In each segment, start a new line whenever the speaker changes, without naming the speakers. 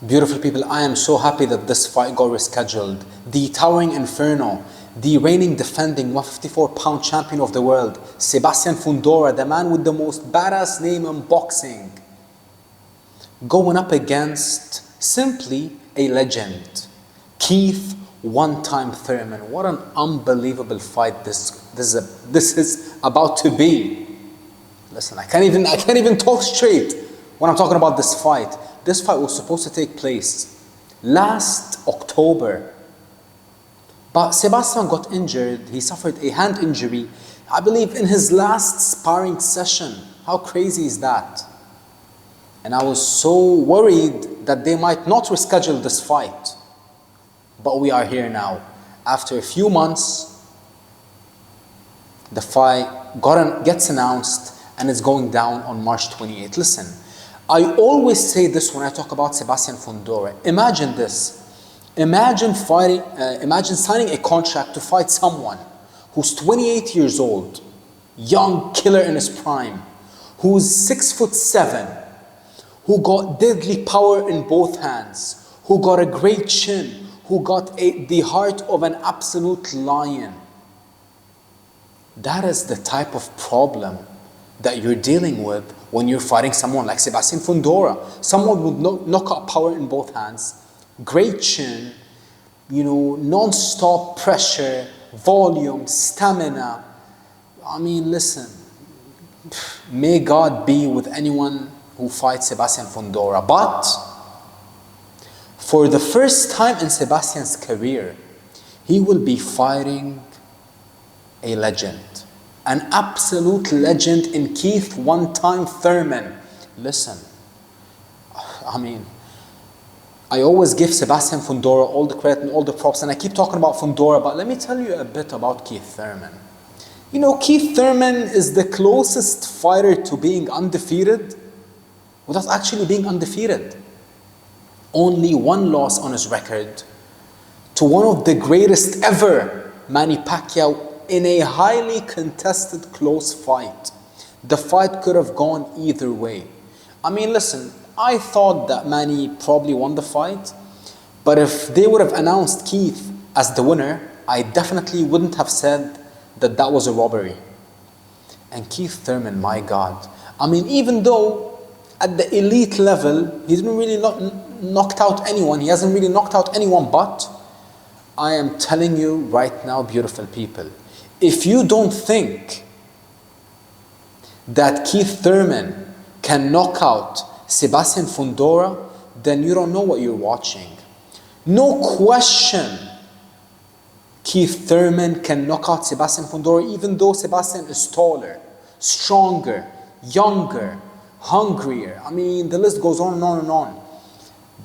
Beautiful people, I am so happy that this fight got rescheduled. The Towering Inferno, the reigning defending 154-pound champion of the world, Sebastian Fundora, the man with the most badass name in boxing, going up against simply a legend, Keith one-time Thurman. What an unbelievable fight this is about to be. Listen, I can't even talk straight when I'm talking about this fight. This fight was supposed to take place last October, but Sebastian got injured. He suffered a hand injury, I believe, in his last sparring session. How crazy is that? And I was so worried that they might not reschedule this fight. But we are here now. After a few months, the fight gets announced and it's going down on March 28th. Listen, I always say this when I talk about Sebastian Fundora. Imagine this. Imagine signing a contract to fight someone who's 28 years old, young killer in his prime, who's 6'7", who got deadly power in both hands, who got a great chin, who got the heart of an absolute lion. That is the type of problem that you're dealing with when you're fighting someone like Sebastian Fundora. Someone with knockout power in both hands, great chin, non-stop pressure, volume, stamina. I mean, listen, may God be with anyone who fights Sebastian Fundora. But for the first time in Sebastian's career, he will be fighting a legend. An absolute legend in Keith one-time Thurman. Listen, I mean, I always give Sebastian Fundora all the credit and all the props, and I keep talking about Fundora, but let me tell you a bit about Keith Thurman. Keith Thurman is the closest fighter to being undefeated without actually being undefeated. Only one loss on his record to one of the greatest ever, Manny Pacquiao, in a highly contested close fight. The fight could have gone either way. I mean, listen, I thought that Manny probably won the fight, but if they would have announced Keith as the winner, I definitely wouldn't have said that that was a robbery. And Keith Thurman, my God. I mean, even though at the elite level, he didn't really knocked out anyone, he hasn't really knocked out anyone, but I am telling you right now, beautiful people, if you don't think that Keith Thurman can knock out Sebastian Fundora, then you don't know what you're watching. No question, Keith Thurman can knock out Sebastian Fundora, even though Sebastian is taller, stronger, younger, hungrier. I mean, the list goes on and on and on.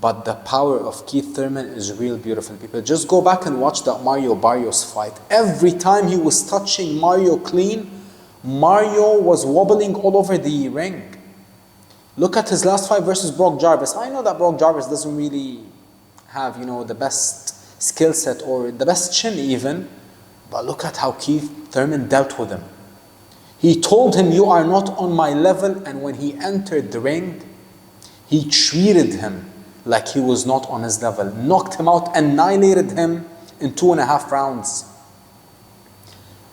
But the power of Keith Thurman is real, beautiful people. Just go back and watch that Mario Barrios fight. Every time he was touching Mario clean, Mario was wobbling all over the ring. Look at his last fight versus Brock Jarvis. I know that Brock Jarvis doesn't really have, the best skill set or the best chin even, but look at how Keith Thurman dealt with him. He told him, "You are not on my level," and when he entered the ring, he treated him like he was not on his level, knocked him out, annihilated him in 2.5 rounds.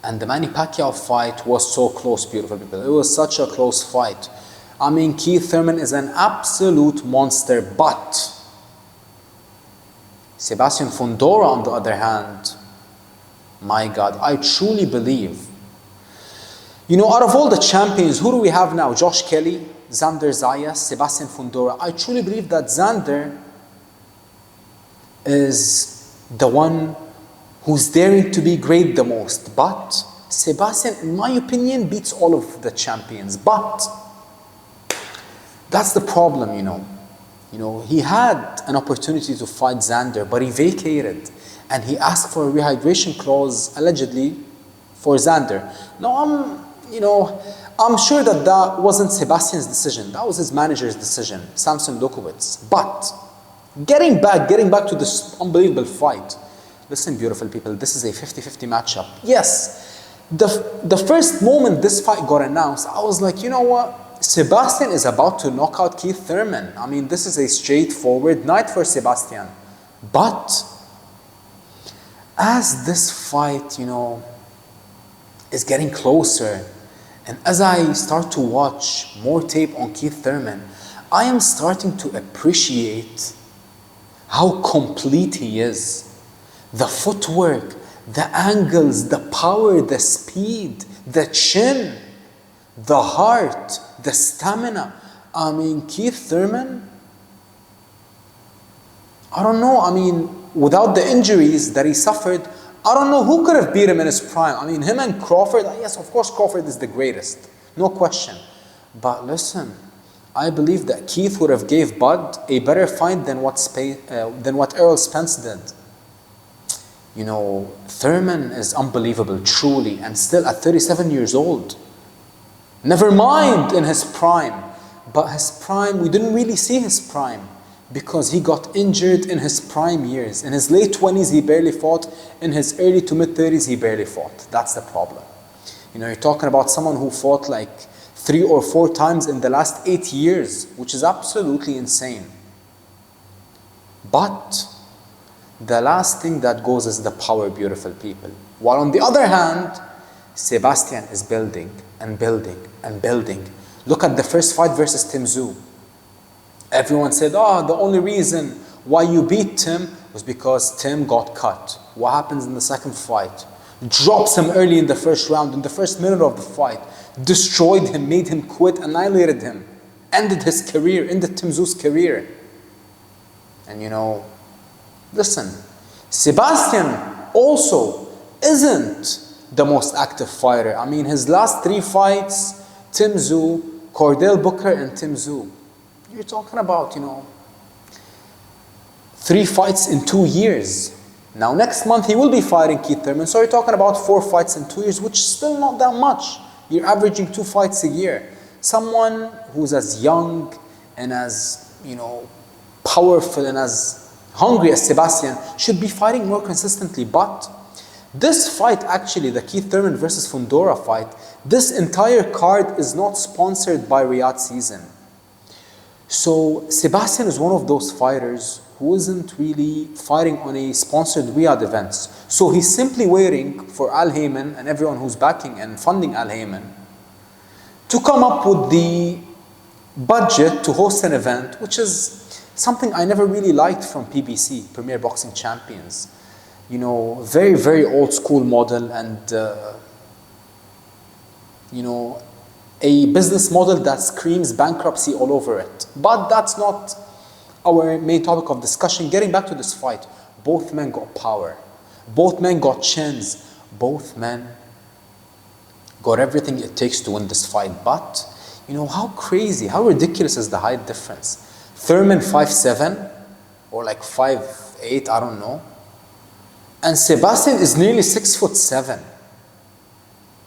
And the Manny Pacquiao fight was so close, beautiful people. It was such a close fight. I mean, Keith Thurman is an absolute monster, but Sebastian Fundora, on the other hand, my God, I truly believe, out of all the champions, who do we have now? Josh Kelly, Xander Zayas, Sebastian Fundora. I truly believe that Xander is the one who's daring to be great the most. But Sebastian, in my opinion, beats all of the champions. But that's the problem, he had an opportunity to fight Xander, but he vacated. And he asked for a rehydration clause, allegedly, for Xander. Now, I'm sure that wasn't Sebastian's decision. That was his manager's decision, Samson Lukowitz. But getting back to this unbelievable fight. Listen, beautiful people, this is a 50-50 matchup. Yes, the first moment this fight got announced, I was like, you know what? Sebastian is about to knock out Keith Thurman. I mean, this is a straightforward night for Sebastian. But as this fight, is getting closer, and as I start to watch more tape on Keith Thurman, I am starting to appreciate how complete he is. The footwork, the angles, the power, the speed, the chin, the heart, the stamina. I mean, Keith Thurman, I don't know. I mean, without the injuries that he suffered, I don't know who could have beat him in his prime. I mean, him and Crawford, yes, of course, Crawford is the greatest. No question. But listen, I believe that Keith would have gave Bud a better fight than what Errol Spence did. Thurman is unbelievable, truly, and still at 37 years old. Never mind in his prime. But his prime, we didn't really see his prime because he got injured in his prime years. In his late 20s, he barely fought. In his early to mid 30s, he barely fought. That's the problem. You're talking about someone who fought like 3 or 4 times in the last 8 years, which is absolutely insane. But the last thing that goes is the power, beautiful people. While on the other hand, Sebastian is building and building and building. Look at the first fight versus Tim Tszyu. Everyone said, the only reason why you beat Tim was because Tim got cut. What happens in the second fight? Drops him early in the first round, in the first minute of the fight. Destroyed him, made him quit, annihilated him. Ended his career, ended Tim Tszyu's career. And listen, Sebastian also isn't the most active fighter. I mean, his last 3 fights, Tim Tszyu, Cordell Booker, and Tim Tszyu. You're talking about, 3 fights in 2 years. Now, next month, he will be fighting Keith Thurman. So you're talking about 4 fights in 2 years, which is still not that much. You're averaging 2 fights a year. Someone who's as young and as, powerful and as hungry as Sebastian should be fighting more consistently. But this fight, actually, the Keith Thurman versus Fundora fight, this entire card is not sponsored by Riyadh Season. So Sebastian is one of those fighters who isn't really fighting on a sponsored Riyadh events. So he's simply waiting for Al Haymon and everyone who's backing and funding Al Haymon to come up with the budget to host an event, which is something I never really liked from PBC, Premier Boxing Champions. Very, very old school model and, a business model that screams bankruptcy all over it. But that's not our main topic of discussion. Getting back to this fight, both men got power. Both men got chins. Both men got everything it takes to win this fight. But, how crazy, how ridiculous is the height difference? Thurman 5'7", or like 5'8", I don't know. And Sebastian is nearly 6'7".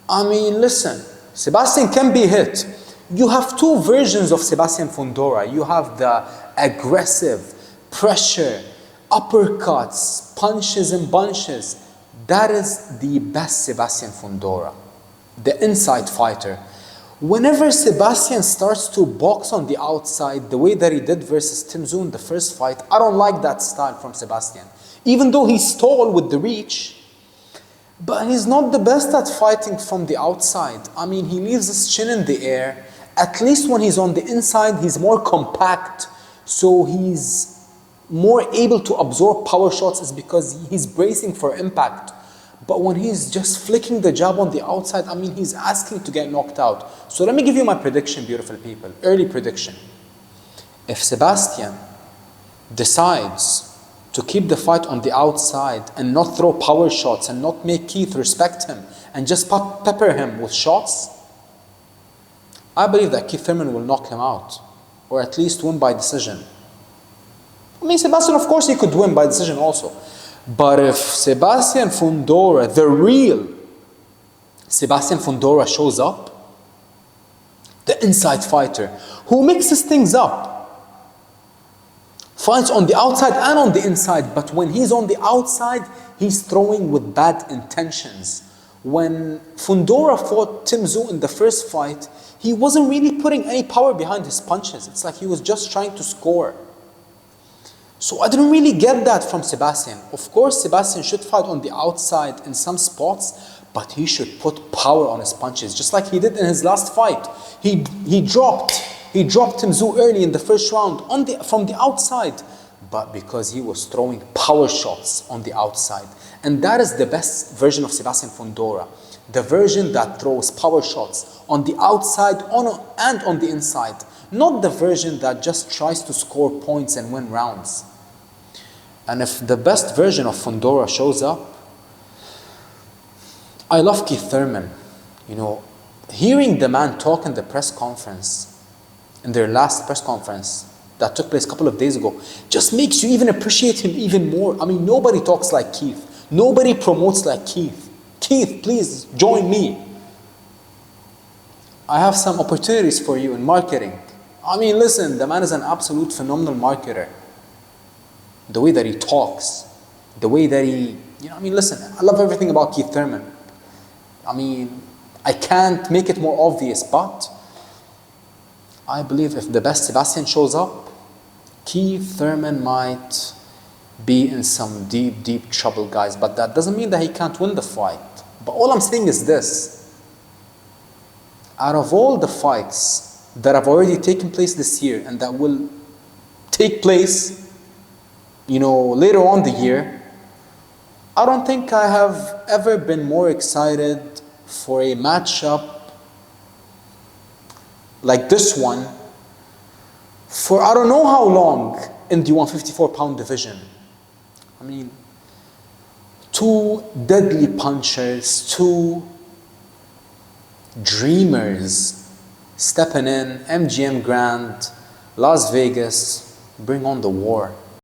I mean, listen, Sebastian can be hit. You have 2 versions of Sebastian Fundora. You have the aggressive, pressure, uppercuts, punches and bunches. That is the best Sebastian Fundora, the inside fighter. Whenever Sebastian starts to box on the outside, the way that he did versus Tim Tszyu in the first fight, I don't like that style from Sebastian. Even though he's tall with the reach, but he's not the best at fighting from the outside. I mean, he leaves his chin in the air. At least when he's on the inside, he's more compact. So he's more able to absorb power shots is because he's bracing for impact. But when he's just flicking the jab on the outside, I mean, he's asking to get knocked out. So let me give you my prediction, beautiful people. Early prediction. If Sebastian decides to keep the fight on the outside and not throw power shots and not make Keith respect him and just pepper him with shots, I believe that Keith Thurman will knock him out or at least win by decision. I mean, Sebastian, of course, he could win by decision also. But if Sebastian Fundora, the real Sebastian Fundora, shows up, the inside fighter who mixes things up, fights on the outside and on the inside, but when he's on the outside, he's throwing with bad intentions, When Fundora fought Tim Tszyu in the first fight, he wasn't really putting any power behind his punches. It's like he was just trying to score. So I didn't really get that from Sebastian. Of course, Sebastian should fight on the outside in some spots, but he should put power on his punches, just like he did in his last fight. He dropped Tim Tszyu early in the first round from the outside, but because he was throwing power shots on the outside. And that is the best version of Sebastian Fundora. The version that throws power shots on the outside and on the inside. Not the version that just tries to score points and win rounds. And if the best version of Fundora shows up, I love Keith Thurman. You know, hearing the man talk in the press conference, in their last press conference that took place a couple of days ago, just makes you even appreciate him even more. I mean, nobody talks like Keith. Nobody promotes like Keith. Keith, please join me. I have some opportunities for you in marketing. I mean, listen, the man is an absolute phenomenal marketer. The way that he talks, the way that he, I mean, listen, I love everything about Keith Thurman. I mean, I can't make it more obvious, but I believe if the best Sebastian shows up, Keith Thurman might be in some deep, deep trouble, guys. But that doesn't mean that he can't win the fight. But all I'm saying is this. Out of all the fights that have already taken place this year and that will take place, later on the year, I don't think I have ever been more excited for a matchup like this one for I don't know how long in the 154-pound division. I mean, two deadly punchers, two dreamers stepping in, MGM Grand, Las Vegas, bring on the war.